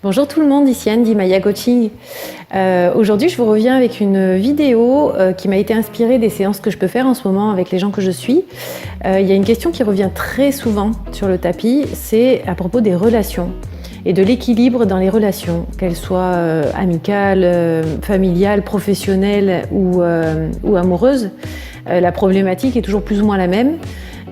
Bonjour tout le monde, ici Anne d'Imaya Coaching. Aujourd'hui, je vous reviens avec une vidéo qui m'a été inspirée des séances que je peux faire en ce moment avec les gens que je suis. Il y a une question qui revient très souvent sur le tapis, c'est à propos des relations et de l'équilibre dans les relations, qu'elles soient amicales, familiales, professionnelles ou amoureuses. La problématique est toujours plus ou moins la même.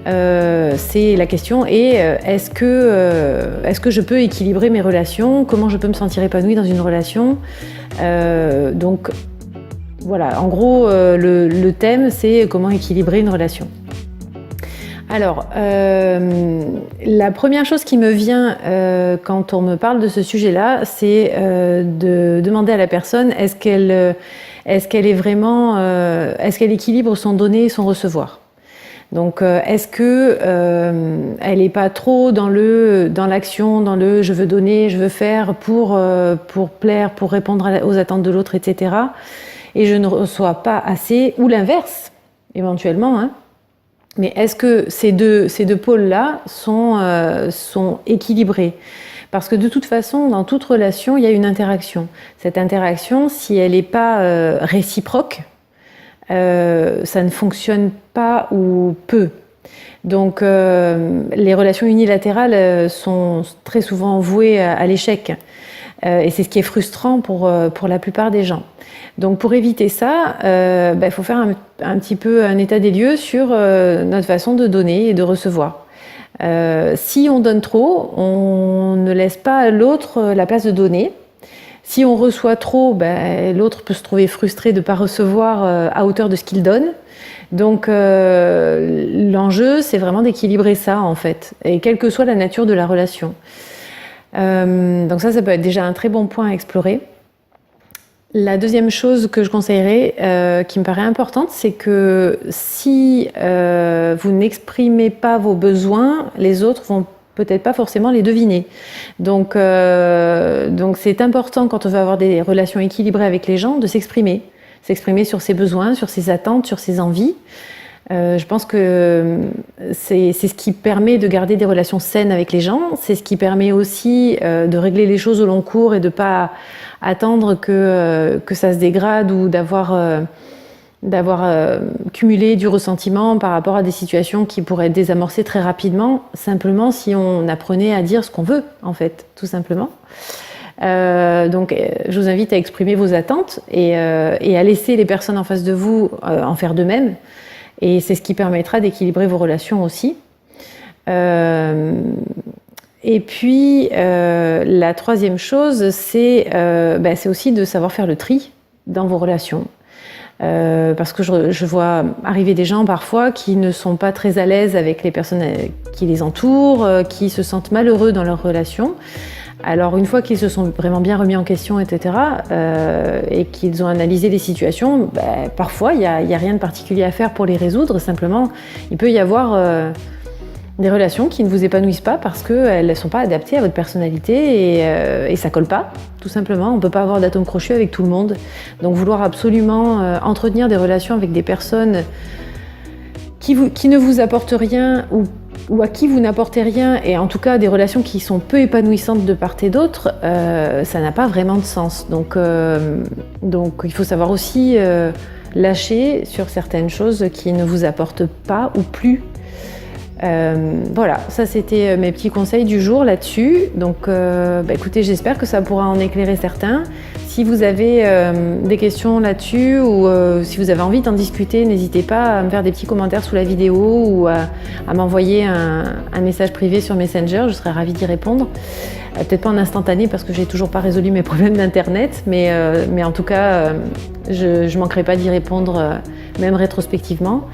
C'est la question est-ce que je peux équilibrer mes relations? Comment je peux me sentir épanouie dans une relation? Donc voilà, en gros le thème c'est comment équilibrer une relation. Alors la première chose qui me vient quand on me parle de ce sujet-là, c'est de demander à la personne est-ce qu'elle équilibre son donner et son recevoir. Donc, est-ce que elle n'est pas trop dans l'action, dans le je veux donner, je veux faire pour plaire, pour répondre aux attentes de l'autre, etc. Et je ne reçois pas assez, ou l'inverse, éventuellement. Hein. Mais est-ce que ces deux pôles-là sont équilibrés? Parce que de toute façon, dans toute relation, il y a une interaction. Cette interaction, si elle n'est pas réciproque, ça ne fonctionne pas ou peu. Donc les relations unilatérales sont très souvent vouées à l'échec et c'est ce qui est frustrant pour la plupart des gens. Donc pour éviter ça, il faut faire un petit peu un état des lieux sur notre façon de donner et de recevoir. Si on donne trop, on ne laisse pas à l'autre la place de donner. Si on reçoit trop, l'autre peut se trouver frustré de ne pas recevoir à hauteur de ce qu'il donne. Donc l'enjeu, c'est vraiment d'équilibrer ça en fait, et quelle que soit la nature de la relation. Donc ça peut être déjà un très bon point à explorer. La deuxième chose que je conseillerais, qui me paraît importante, c'est que si vous n'exprimez pas vos besoins, les autres vont peut-être pas forcément les deviner. Donc c'est important quand on veut avoir des relations équilibrées avec les gens de s'exprimer sur ses besoins, sur ses attentes, sur ses envies. Je pense que c'est ce qui permet de garder des relations saines avec les gens. C'est ce qui permet aussi de régler les choses au long cours et de pas attendre que ça se dégrade ou d'avoir cumulé du ressentiment par rapport à des situations qui pourraient être désamorcées très rapidement, simplement si on apprenait à dire ce qu'on veut, en fait, tout simplement. Donc, je vous invite à exprimer vos attentes et à laisser les personnes en face de vous en faire de même. Et c'est ce qui permettra d'équilibrer vos relations aussi. Et puis, la troisième chose, c'est aussi de savoir faire le tri dans vos relations. Parce que je vois arriver des gens parfois qui ne sont pas très à l'aise avec les personnes qui les entourent, qui se sentent malheureux dans leur relation. Alors une fois qu'ils se sont vraiment bien remis en question, etc., et qu'ils ont analysé les situations, parfois il n'y a rien de particulier à faire pour les résoudre. Simplement, il peut y avoir des relations qui ne vous épanouissent pas parce qu'elles ne sont pas adaptées à votre personnalité et ça ne colle pas, tout simplement. On ne peut pas avoir d'atome crochu avec tout le monde. Donc vouloir absolument entretenir des relations avec des personnes qui ne vous apportent rien ou à qui vous n'apportez rien, et en tout cas des relations qui sont peu épanouissantes de part et d'autre, ça n'a pas vraiment de sens. Donc il faut savoir aussi lâcher sur certaines choses qui ne vous apportent pas ou plus. Voilà, ça c'était mes petits conseils du jour là-dessus. Donc écoutez, j'espère que ça pourra en éclairer certains. Si vous avez des questions là-dessus ou si vous avez envie d'en discuter, n'hésitez pas à me faire des petits commentaires sous la vidéo ou à m'envoyer un message privé sur Messenger, je serai ravie d'y répondre. Peut-être pas en instantané parce que j'ai toujours pas résolu mes problèmes d'internet, mais en tout cas, je manquerai pas d'y répondre, même rétrospectivement.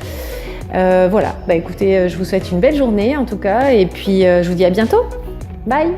Voilà, écoutez, je vous souhaite une belle journée en tout cas, et puis je vous dis à bientôt. Bye!